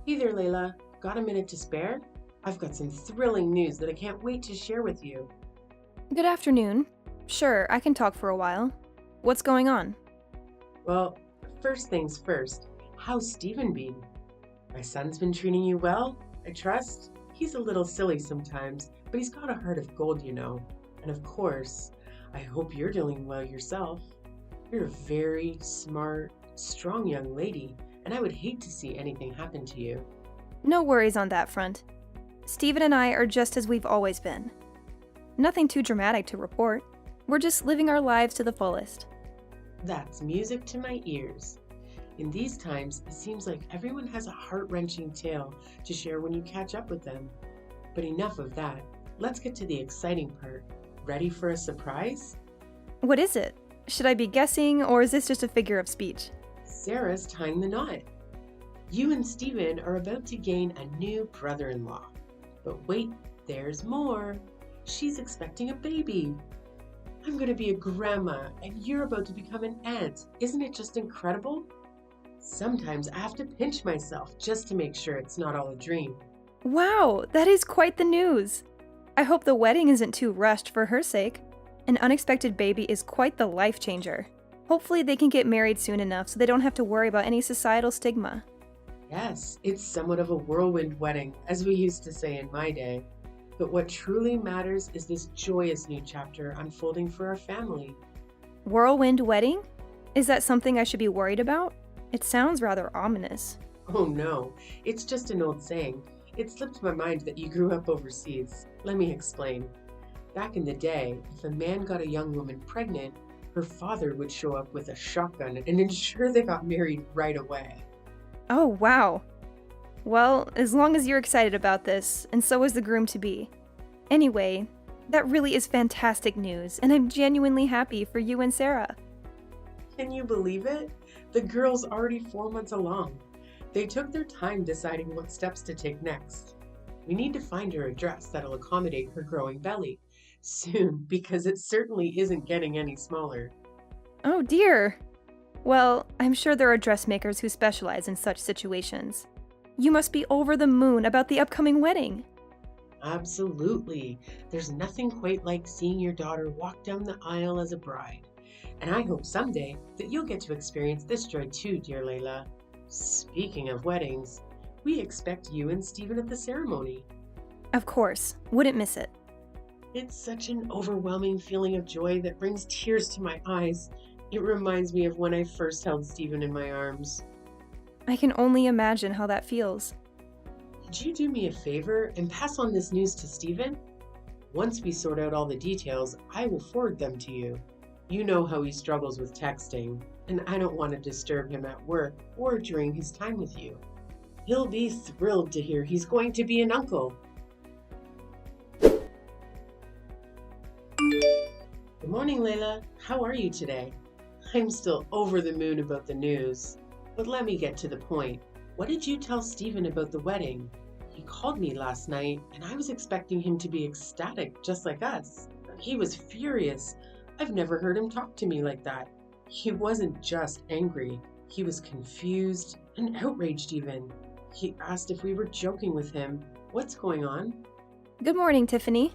Hey there, Layla. Got a minute to spare? I've got some thrilling news that I can't wait to share with you. Good afternoon. Sure, I can talk for a while. What's going on? Well, first things first, how's Stephen been? My son's been treating you well, I trust? He's a little silly sometimes, but he's got a heart of gold. And of course, I hope you're doing well yourself. You're a very smart, strong young lady, and I would hate to see anything happen to you. No worries on that front. Steven and I are just as we've always been. Nothing too dramatic to report. We're just living our lives to the fullest. That's music to my ears. In these times, it seems like everyone has a heart-wrenching tale to share when you catch up with them. But enough of that. Let's get to the exciting part. Ready for a surprise? What is it? Should I be guessing, or is this just a figure of speech? Sarah's tying the knot. You and Stephen are about to gain a new brother-in-law. But wait, there's more. She's expecting a baby. I'm going to be a grandma, and you're about to become an aunt. Isn't it just incredible? Sometimes I have to pinch myself just to make sure it's not all a dream. Wow, that is quite the news. I hope the wedding isn't too rushed for her sake. An unexpected baby is quite the life changer. Hopefully they can get married soon enough so they don't have to worry about any societal stigma. Yes, it's somewhat of a whirlwind wedding, as we used to say in my day. But what truly matters is this joyous new chapter unfolding for our family. Whirlwind wedding? Is that something I should be worried about? It sounds rather ominous. Oh no, it's just an old saying. It slipped my mind that you grew up overseas. Let me explain. Back in the day, if a man got a young woman pregnant, her father would show up with a shotgun and ensure they got married right away. Oh, wow. Well, as long as you're excited about this, and so is the groom to be. Anyway, that really is fantastic news, and I'm genuinely happy for you and Sarah. Can you believe it? The girl's already 4 months along. They took their time deciding what steps to take next. We need to find her a dress that'll accommodate her growing belly soon because it certainly isn't getting any smaller. Oh dear. Well, I'm sure there are dressmakers who specialize in such situations. You must be over the moon about the upcoming wedding. Absolutely. There's nothing quite like seeing your daughter walk down the aisle as a bride. And I hope someday that you'll get to experience this joy too, dear Layla. Speaking of weddings, we expect you and Stephen at the ceremony. Of course, wouldn't miss it. It's such an overwhelming feeling of joy that brings tears to my eyes. It reminds me of when I first held Stephen in my arms. I can only imagine how that feels. Could you do me a favor and pass on this news to Stephen? Once we sort out all the details, I will forward them to you. You know how he struggles with texting, and I don't want to disturb him at work or during his time with you. He'll be thrilled to hear he's going to be an uncle. Good morning, Layla. How are you today? I'm still over the moon about the news. But let me get to the point. What did you tell Stephen about the wedding? He called me last night, and I was expecting him to be ecstatic, just like us. He was furious. I've never heard him talk to me like that. He wasn't just angry. He was confused and outraged even. He asked if we were joking with him. What's going on? Good morning, Tiffany.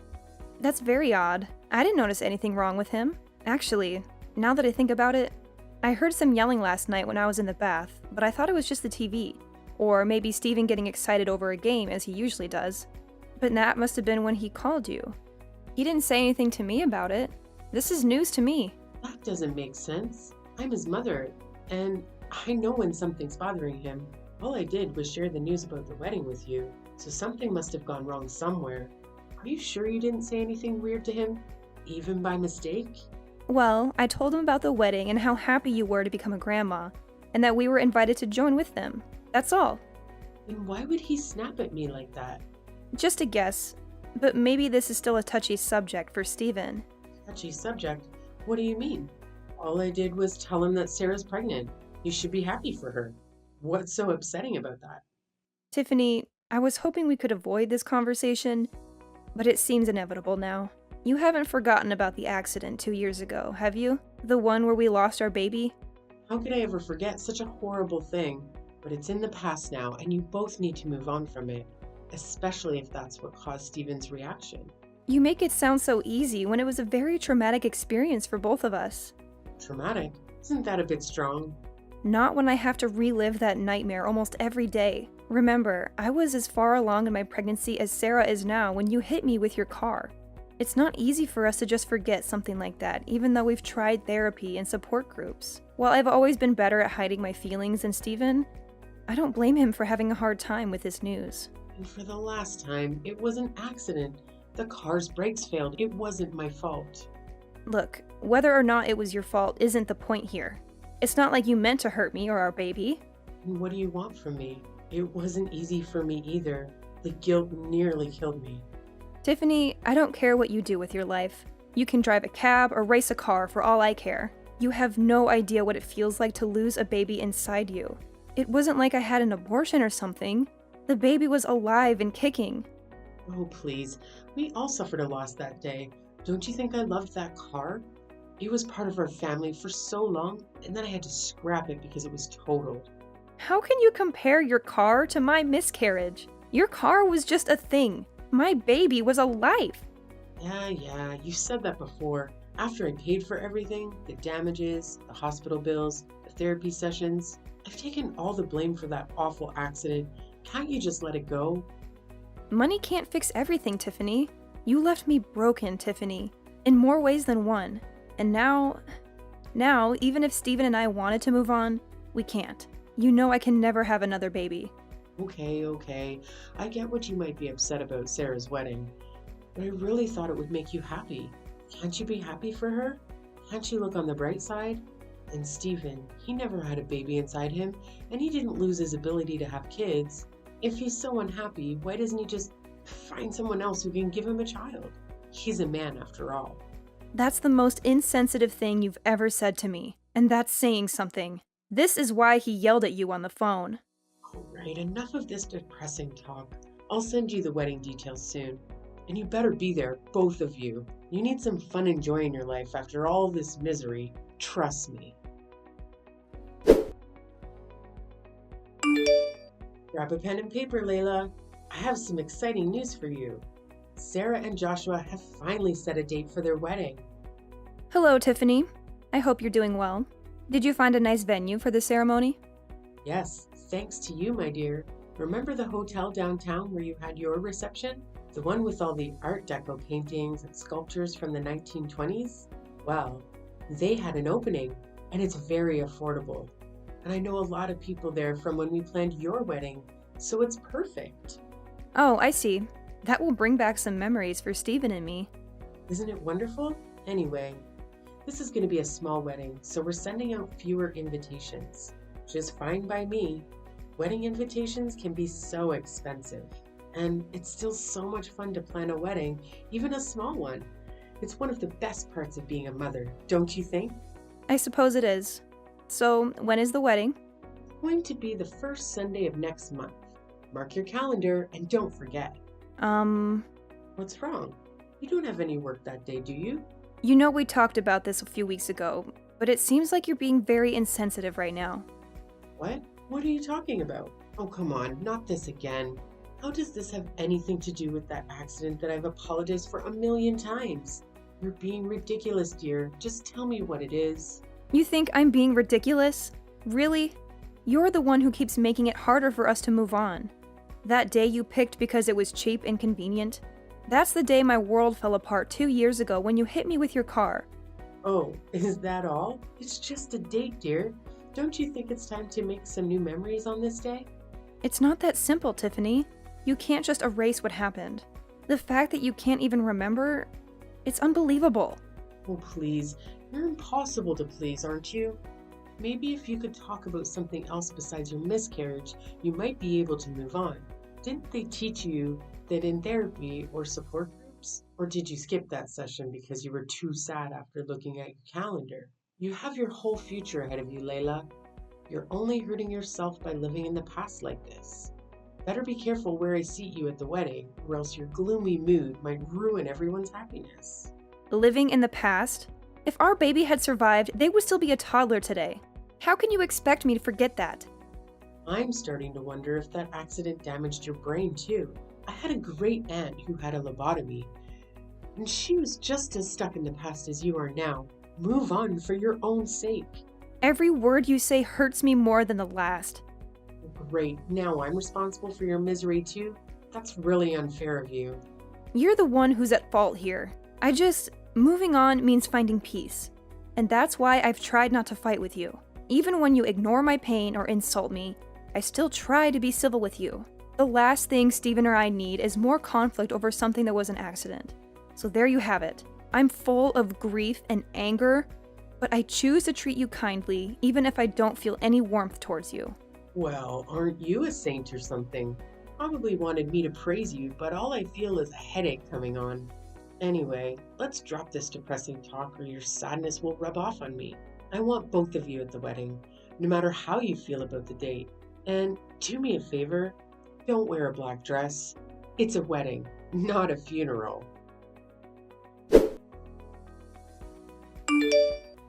That's very odd. I didn't notice anything wrong with him. Actually, now that I think about it, I heard some yelling last night when I was in the bath, but I thought it was just the TV. Or maybe Steven getting excited over a game as he usually does. But that must have been when he called you. He didn't say anything to me about it. This is news to me. That doesn't make sense. I'm his mother, and I know when something's bothering him. All I did was share the news about the wedding with you, so something must have gone wrong somewhere. Are you sure you didn't say anything weird to him? Even by mistake? Well, I told him about the wedding and how happy you were to become a grandma, and that we were invited to join with them. That's all. Then why would he snap at me like that? Just a guess, but maybe this is still a touchy subject for Steven. Touchy subject? What do you mean? All I did was tell him that Sarah's pregnant. You should be happy for her. What's so upsetting about that? Tiffany, I was hoping we could avoid this conversation, but it seems inevitable now. You haven't forgotten about the accident 2 years ago, have you? The one where we lost our baby? How could I ever forget such a horrible thing? But it's in the past now, and you both need to move on from it, especially if that's what caused Steven's reaction. You make it sound so easy when it was a very traumatic experience for both of us. Traumatic? Isn't that a bit strong? Not when I have to relive that nightmare almost every day. Remember, I was as far along in my pregnancy as Sarah is now when you hit me with your car. It's not easy for us to just forget something like that, even though we've tried therapy and support groups. While I've always been better at hiding my feelings than Steven, I don't blame him for having a hard time with this news. And for the last time, it was an accident. The car's brakes failed. It wasn't my fault. Look, whether or not it was your fault isn't the point here. It's not like you meant to hurt me or our baby. And what do you want from me? It wasn't easy for me either. The guilt nearly killed me. Tiffany, I don't care what you do with your life. You can drive a cab or race a car for all I care. You have no idea what it feels like to lose a baby inside you. It wasn't like I had an abortion or something. The baby was alive and kicking. Oh, please. We all suffered a loss that day. Don't you think I loved that car? It was part of our family for so long, and then I had to scrap it because it was totaled. How can you compare your car to my miscarriage? Your car was just a thing. My baby was alive. Yeah, you said that before. After I paid for everything, the damages, the hospital bills, the therapy sessions, I've taken all the blame for that awful accident. Can't you just let it go? Money can't fix everything, Tiffany. You left me broken, Tiffany, in more ways than one. And now, even if Steven and I wanted to move on, we can't. You know I can never have another baby. Okay. I get what you might be upset about Sarah's wedding, but I really thought it would make you happy. Can't you be happy for her? Can't you look on the bright side? And Steven, he never had a baby inside him, and he didn't lose his ability to have kids. If he's so unhappy, why doesn't he just find someone else who can give him a child? He's a man after all. That's the most insensitive thing you've ever said to me, and that's saying something. This is why he yelled at you on the phone. All right, enough of this depressing talk. I'll send you the wedding details soon. And you better be there, both of you. You need some fun and joy in your life after all this misery. Trust me. Grab a pen and paper, Layla. I have some exciting news for you. Sarah and Joshua have finally set a date for their wedding. Hello, Tiffany. I hope you're doing well. Did you find a nice venue for the ceremony? Yes, thanks to you, my dear. Remember the hotel downtown where you had your reception? The one with all the Art Deco paintings and sculptures from the 1920s? Well, they had an opening, and it's very affordable. And I know a lot of people there from when we planned your wedding, so it's perfect. Oh, I see. That will bring back some memories for Steven and me. Isn't it wonderful? Anyway, this is going to be a small wedding, so we're sending out fewer invitations. Which is fine by me. Wedding invitations can be so expensive. And it's still so much fun to plan a wedding, even a small one. It's one of the best parts of being a mother, don't you think? I suppose it is. So, when is the wedding? It's going to be the first Sunday of next month. Mark your calendar and don't forget. What's wrong? You don't have any work that day, do you? You know we talked about this a few weeks ago, but it seems like you're being very insensitive right now. What? What are you talking about? Oh, come on, not this again. How does this have anything to do with that accident that I've apologized for 1,000,000 times? You're being ridiculous, dear. Just tell me what it is. You think I'm being ridiculous? Really? You're the one who keeps making it harder for us to move on. That day you picked because it was cheap and convenient? That's the day my world fell apart 2 years ago when you hit me with your car. Oh, is that all? It's just a date, dear. Don't you think it's time to make some new memories on this day? It's not that simple, Tiffany. You can't just erase what happened. The fact that you can't even remember, it's unbelievable. Oh, please. You're impossible to please, aren't you? Maybe if you could talk about something else besides your miscarriage, you might be able to move on. Didn't they teach you that in therapy or support groups? Or did you skip that session because you were too sad after looking at your calendar? You have your whole future ahead of you, Layla. You're only hurting yourself by living in the past like this. Better be careful where I seat you at the wedding, or else your gloomy mood might ruin everyone's happiness. Living in the past? If our baby had survived, they would still be a toddler today. How can you expect me to forget that? I'm starting to wonder if that accident damaged your brain too. I had a great aunt who had a lobotomy, and she was just as stuck in the past as you are now. Move on for your own sake. Every word you say hurts me more than the last. Great, now I'm responsible for your misery too? That's really unfair of you. You're the one who's at fault here. Moving on means finding peace. And that's why I've tried not to fight with you. Even when you ignore my pain or insult me, I still try to be civil with you. The last thing Steven or I need is more conflict over something that was an accident. So there you have it. I'm full of grief and anger, but I choose to treat you kindly, even if I don't feel any warmth towards you. Well, aren't you a saint or something? Probably wanted me to praise you, but all I feel is a headache coming on. Anyway, let's drop this depressing talk or your sadness will rub off on me. I want both of you at the wedding, no matter how you feel about the date. And do me a favor, don't wear a black dress. It's a wedding, not a funeral.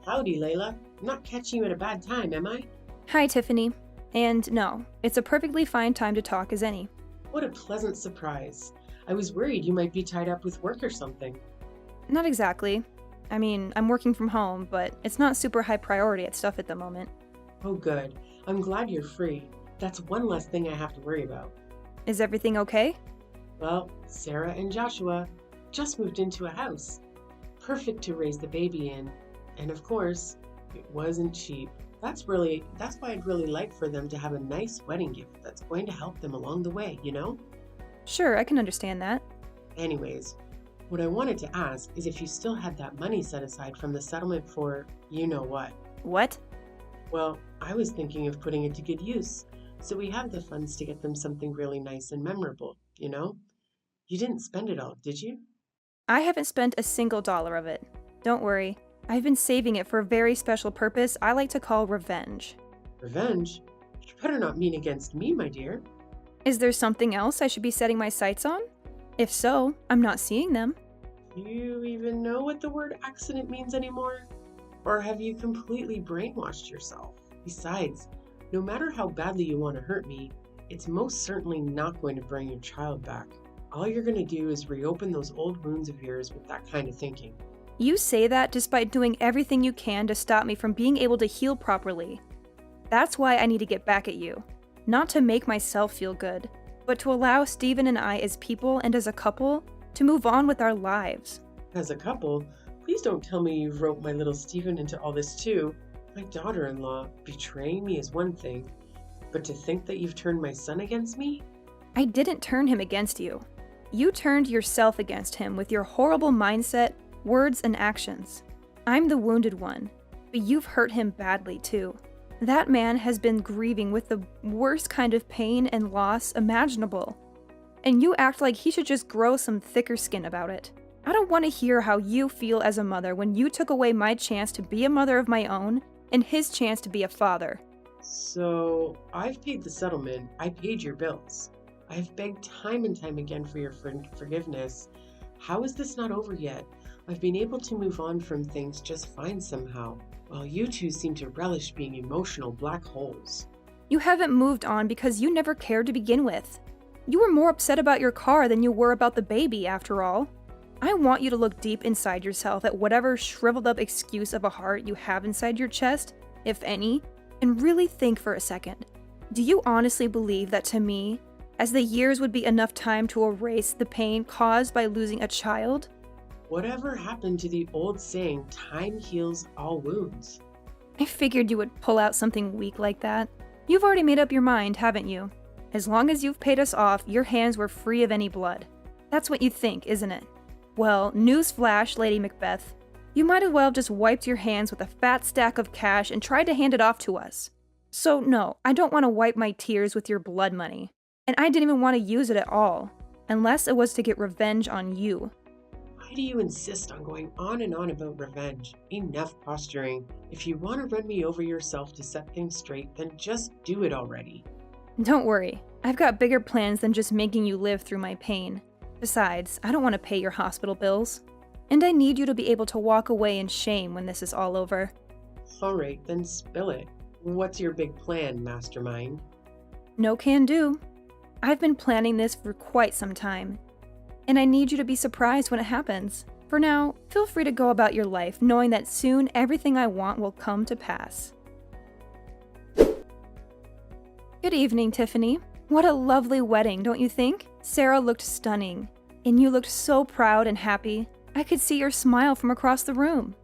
Howdy, Layla. Not catching you at a bad time, am I? Hi, Tiffany. And no, it's a perfectly fine time to talk as any. What a pleasant surprise. I was worried you might be tied up with work or something. Not exactly. I mean, I'm working from home, but it's not super high priority at stuff at the moment. Oh, good. I'm glad you're free. That's one less thing I have to worry about. Is everything okay? Well, Sarah and Joshua just moved into a house. Perfect to raise the baby in. And of course, it wasn't cheap. That's why I'd really like for them to have a nice wedding gift that's going to help them along the way, you know? Sure, I can understand that. Anyways, what I wanted to ask is if you still had that money set aside from the settlement for you know what. What? Well, I was thinking of putting it to good use, so we have the funds to get them something really nice and memorable, you know? You didn't spend it all, did you? I haven't spent a single dollar of it. Don't worry. I've been saving it for a very special purpose I like to call revenge. Revenge? You better not mean against me, my dear. Is there something else I should be setting my sights on? If so, I'm not seeing them. Do you even know what the word accident means anymore? Or have you completely brainwashed yourself? Besides, no matter how badly you want to hurt me, it's most certainly not going to bring your child back. All you're going to do is reopen those old wounds of yours with that kind of thinking. You say that despite doing everything you can to stop me from being able to heal properly. That's why I need to get back at you. Not to make myself feel good, but to allow Steven and I as people and as a couple to move on with our lives. As a couple, please don't tell me you've roped my little Steven into all this too. My daughter-in-law betraying me is one thing, but to think that you've turned my son against me? I didn't turn him against you. You turned yourself against him with your horrible mindset, words, and actions. I'm the wounded one, but you've hurt him badly too. That man has been grieving with the worst kind of pain and loss imaginable. And you act like he should just grow some thicker skin about it. I don't want to hear how you feel as a mother when you took away my chance to be a mother of my own and his chance to be a father. So, I've paid the settlement. I paid your bills. I've begged time and time again for your forgiveness. How is this not over yet? I've been able to move on from things just fine somehow, while you two seem to relish being emotional black holes. You haven't moved on because you never cared to begin with. You were more upset about your car than you were about the baby, after all. I want you to look deep inside yourself at whatever shriveled up excuse of a heart you have inside your chest, if any, and really think for a second. Do you honestly believe that to me, as the years would be enough time to erase the pain caused by losing a child? Whatever happened to the old saying, time heals all wounds? I figured you would pull out something weak like that. You've already made up your mind, haven't you? As long as you've paid us off, your hands were free of any blood. That's what you think, isn't it? Well, newsflash, Lady Macbeth. You might as well have just wiped your hands with a fat stack of cash and tried to hand it off to us. So no, I don't want to wipe my tears with your blood money. And I didn't even want to use it at all, unless it was to get revenge on you. Why do you insist on going on and on about revenge? Enough posturing. If you want to run me over yourself to set things straight, then just do it already. Don't worry, I've got bigger plans than just making you live through my pain. Besides, I don't want to pay your hospital bills. And I need you to be able to walk away in shame when this is all over. Alright, then spill it. What's your big plan, mastermind? No can do. I've been planning this for quite some time, and I need you to be surprised when it happens. For now, feel free to go about your life knowing that soon everything I want will come to pass. Good evening, Tiffany. What a lovely wedding, don't you think? Sarah looked stunning, and you looked so proud and happy. I could see your smile from across the room.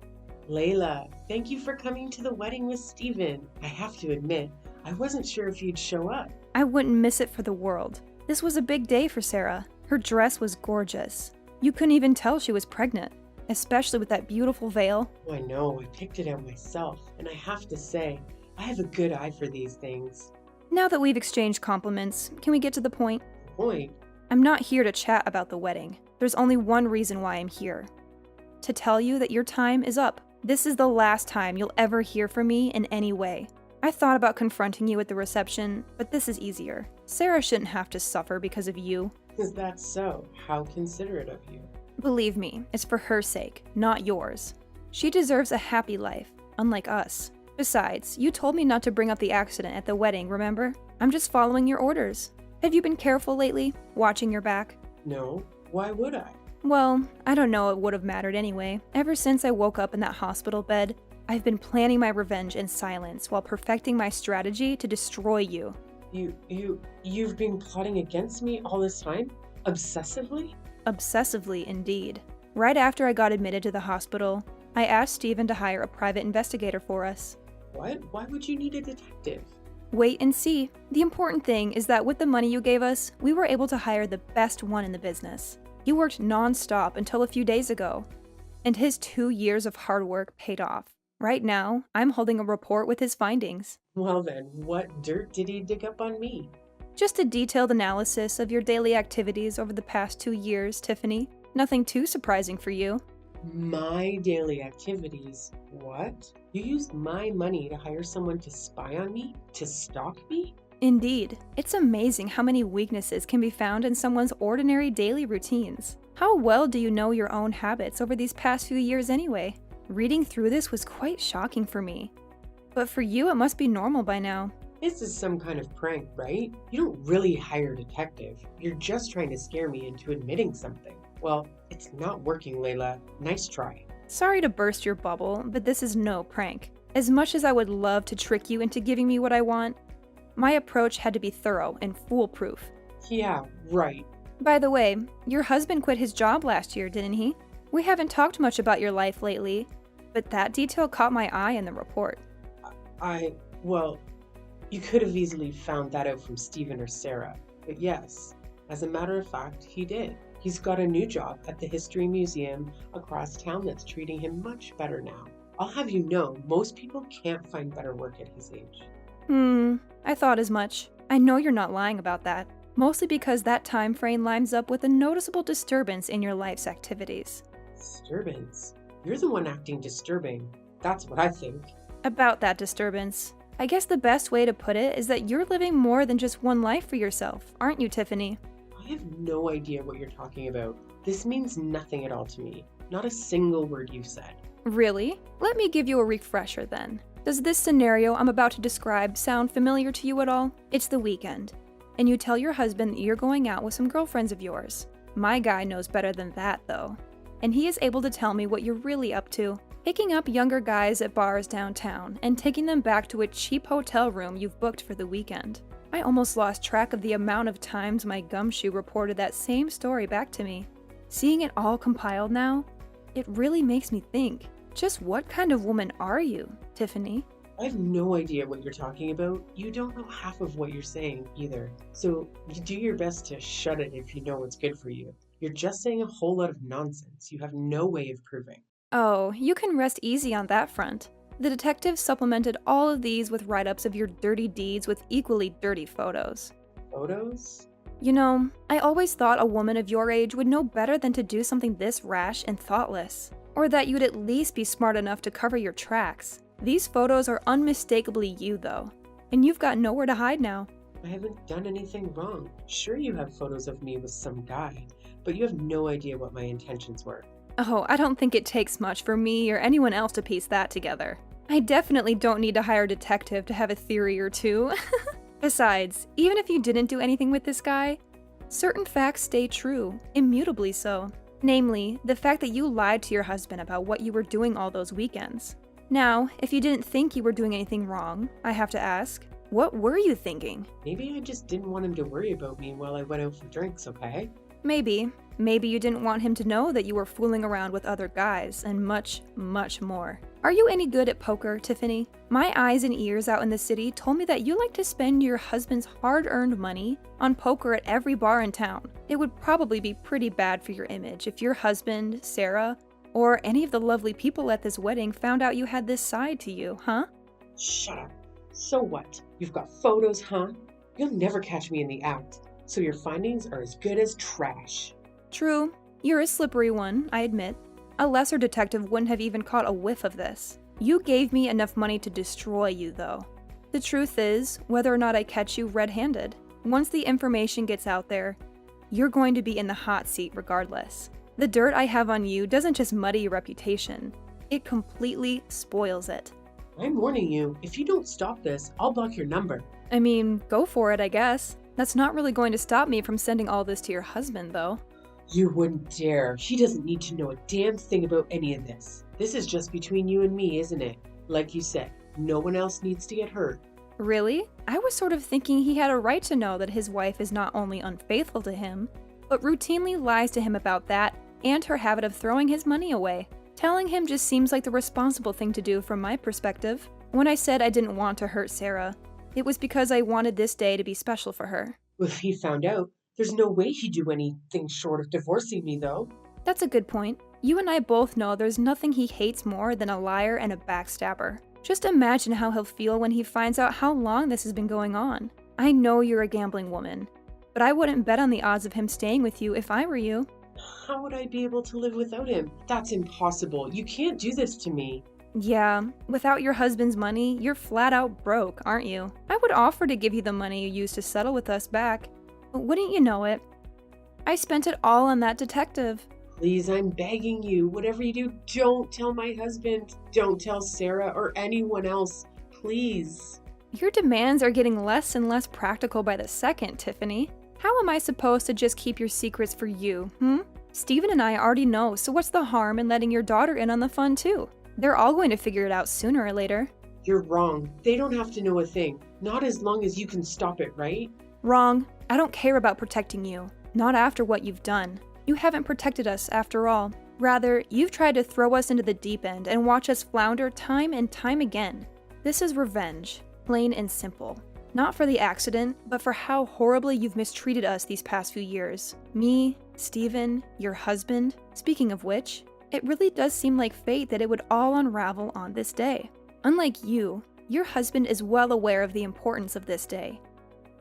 Layla, thank you for coming to the wedding with Steven. I have to admit, I wasn't sure if you'd show up. I wouldn't miss it for the world. This was a big day for Sarah. Her dress was gorgeous. You couldn't even tell she was pregnant, especially with that beautiful veil. Oh, I know, I picked it out myself, and I have to say, I have a good eye for these things. Now that we've exchanged compliments, can we get to the point? Point? I'm not here to chat about the wedding. There's only one reason why I'm here. To tell you that your time is up. This is the last time you'll ever hear from me in any way. I thought about confronting you at the reception, but this is easier. Sarah shouldn't have to suffer because of you. Is that so? How considerate of you. Believe me, it's for her sake, not yours. She deserves a happy life, unlike us. Besides, you told me not to bring up the accident at the wedding, remember? I'm just following your orders. Have you been careful lately, watching your back? No, why would I? Well, I don't know it would have mattered anyway. Ever since I woke up in that hospital bed, I've been planning my revenge in silence while perfecting my strategy to destroy you. You've been plotting against me all this time? Obsessively? Obsessively, indeed. Right after I got admitted to the hospital, I asked Steven to hire a private investigator for us. What? Why would you need a detective? Wait and see. The important thing is that with the money you gave us, we were able to hire the best one in the business. He worked non-stop until a few days ago, and his 2 years of hard work paid off. Right now, I'm holding a report with his findings. Well then, what dirt did he dig up on me? Just a detailed analysis of your daily activities over the past 2 years, Tiffany. Nothing too surprising for you. My daily activities? What? You used my money to hire someone to spy on me? To stalk me? Indeed. It's amazing how many weaknesses can be found in someone's ordinary daily routines. How well do you know your own habits over these past few years anyway? Reading through this was quite shocking for me. But for you, it must be normal by now. This is some kind of prank, right? You don't really hire a detective. You're just trying to scare me into admitting something. Well, it's not working, Layla. Nice try. Sorry to burst your bubble, but this is no prank. As much as I would love to trick you into giving me what I want, my approach had to be thorough and foolproof. Yeah, right. By the way, your husband quit his job last year, didn't he? We haven't talked much about your life lately, but that detail caught my eye in the report. Well, you could have easily found that out from Steven or Sarah. But yes, as a matter of fact, he did. He's got a new job at the History Museum across town that's treating him much better now. I'll have you know, most people can't find better work at his age. I thought as much. I know you're not lying about that. Mostly because that time frame lines up with a noticeable disturbance in your life's activities. Disturbance? You're the one acting disturbing. That's what I think. About that disturbance, I guess the best way to put it is that you're living more than just one life for yourself, aren't you, Tiffany? I have no idea what you're talking about. This means nothing at all to me. Not a single word you've said. Really? Let me give you a refresher then. Does this scenario I'm about to describe sound familiar to you at all? It's the weekend, and you tell your husband that you're going out with some girlfriends of yours. My guy knows better than that, though, and he is able to tell me what you're really up to. Picking up younger guys at bars downtown and taking them back to a cheap hotel room you've booked for the weekend. I almost lost track of the amount of times my gumshoe reported that same story back to me. Seeing it all compiled now, it really makes me think, just what kind of woman are you, Tiffany? I have no idea what you're talking about. You don't know half of what you're saying either. So you do your best to shut it if you know what's good for you. You're just saying a whole lot of nonsense you have no way of proving. Oh, you can rest easy on that front. The detective supplemented all of these with write-ups of your dirty deeds with equally dirty photos. Photos? You know, I always thought a woman of your age would know better than to do something this rash and thoughtless. Or that you'd at least be smart enough to cover your tracks. These photos are unmistakably you, though. And you've got nowhere to hide now. I haven't done anything wrong. Sure, you have photos of me with some guy, but you have no idea what my intentions were. Oh, I don't think it takes much for me or anyone else to piece that together. I definitely don't need to hire a detective to have a theory or two. Besides, even if you didn't do anything with this guy, certain facts stay true, immutably so. Namely, the fact that you lied to your husband about what you were doing all those weekends. Now, if you didn't think you were doing anything wrong, I have to ask, what were you thinking? Maybe I just didn't want him to worry about me while I went out for drinks, okay? Maybe. Maybe you didn't want him to know that you were fooling around with other guys, and much, much more. Are you any good at poker, Tiffany? My eyes and ears out in the city told me that you like to spend your husband's hard-earned money on poker at every bar in town. It would probably be pretty bad for your image if your husband, Sarah, or any of the lovely people at this wedding found out you had this side to you, huh? Shut up. So what? You've got photos, huh? You'll never catch me in the act, so your findings are as good as trash. True, you're a slippery one, I admit. A lesser detective wouldn't have even caught a whiff of this. You gave me enough money to destroy you, though. The truth is, whether or not I catch you red-handed, once the information gets out there, you're going to be in the hot seat regardless. The dirt I have on you doesn't just muddy your reputation, it completely spoils it. I'm warning you, if you don't stop this, I'll block your number. I mean, go for it, I guess. That's not really going to stop me from sending all this to your husband, though. You wouldn't dare. He doesn't need to know a damn thing about any of this. This is just between you and me, isn't it? Like you said, no one else needs to get hurt. Really? I was sort of thinking he had a right to know that his wife is not only unfaithful to him, but routinely lies to him about that and her habit of throwing his money away. Telling him just seems like the responsible thing to do from my perspective. When I said I didn't want to hurt Sarah, it was because I wanted this day to be special for her. If he found out, there's no way he'd do anything short of divorcing me, though. That's a good point. You and I both know there's nothing he hates more than a liar and a backstabber. Just imagine how he'll feel when he finds out how long this has been going on. I know you're a gambling woman, but I wouldn't bet on the odds of him staying with you if I were you. How would I be able to live without him? That's impossible. You can't do this to me. Yeah, without your husband's money, you're flat out broke, aren't you? I would offer to give you the money you used to settle with us back, but wouldn't you know it? I spent it all on that detective. Please, I'm begging you. Whatever you do, don't tell my husband. Don't tell Sarah or anyone else. Please. Your demands are getting less and less practical by the second, Tiffany. How am I supposed to just keep your secrets for you, Stephen and I already know, so what's the harm in letting your daughter in on the fun too? They're all going to figure it out sooner or later. You're wrong. They don't have to know a thing. Not as long as you can stop it, right? Wrong. I don't care about protecting you. Not after what you've done. You haven't protected us after all. Rather, you've tried to throw us into the deep end and watch us flounder time and time again. This is revenge, plain and simple. Not for the accident, but for how horribly you've mistreated us these past few years. Me, Stephen, your husband. Speaking of which, it really does seem like fate that it would all unravel on this day. Unlike you, your husband is well aware of the importance of this day.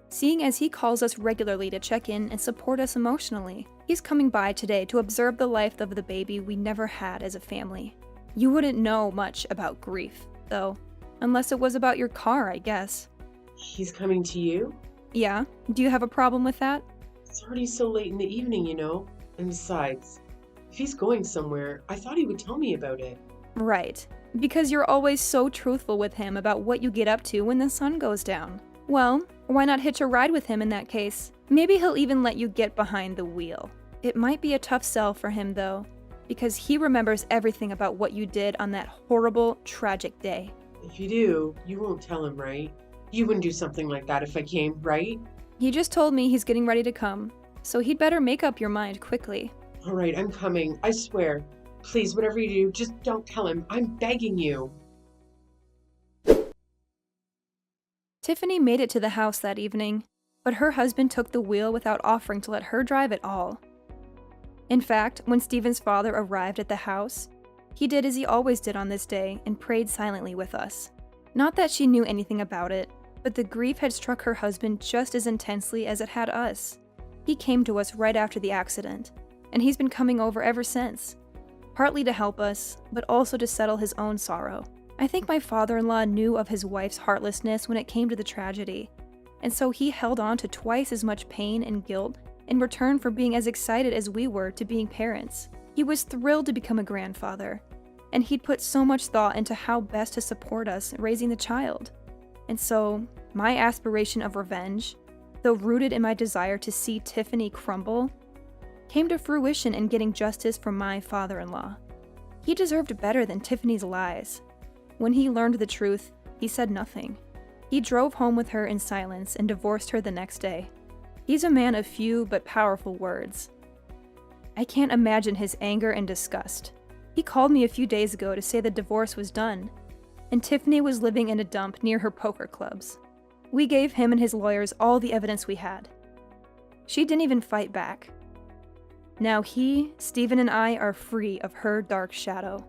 Seeing as he calls us regularly to check in and support us emotionally, he's coming by today to observe the life of the baby we never had as a family. You wouldn't know much about grief, though, unless it was about your car, I guess. He's coming to you? Yeah? Do you have a problem with that? It's already so late in the evening, you know. And besides, if he's going somewhere, I thought he would tell me about it. Right. Because you're always so truthful with him about what you get up to when the sun goes down. Well, why not hitch a ride with him in that case? Maybe he'll even let you get behind the wheel. It might be a tough sell for him, though, because he remembers everything about what you did on that horrible, tragic day. If you do, you won't tell him, right? You wouldn't do something like that if I came, right? He just told me he's getting ready to come, so he'd better make up your mind quickly. All right, I'm coming. I swear. Please, whatever you do, just don't tell him. I'm begging you. Tiffany made it to the house that evening, but her husband took the wheel without offering to let her drive at all. In fact, when Stephen's father arrived at the house, he did as he always did on this day and prayed silently with us. Not that she knew anything about it, but the grief had struck her husband just as intensely as it had us. He came to us right after the accident, and he's been coming over ever since, partly to help us, but also to settle his own sorrow. I think my father-in-law knew of his wife's heartlessness when it came to the tragedy, and so he held on to twice as much pain and guilt in return for being as excited as we were to being parents. He was thrilled to become a grandfather, and he'd put so much thought into how best to support us raising the child. And so, my aspiration of revenge, though rooted in my desire to see Tiffany crumble, came to fruition in getting justice from my father-in-law. He deserved better than Tiffany's lies. When he learned the truth, he said nothing. He drove home with her in silence and divorced her the next day. He's a man of few but powerful words. I can't imagine his anger and disgust. He called me a few days ago to say the divorce was done, and Tiffany was living in a dump near her poker clubs. We gave him and his lawyers all the evidence we had. She didn't even fight back. Now he, Stephen, and I are free of her dark shadow.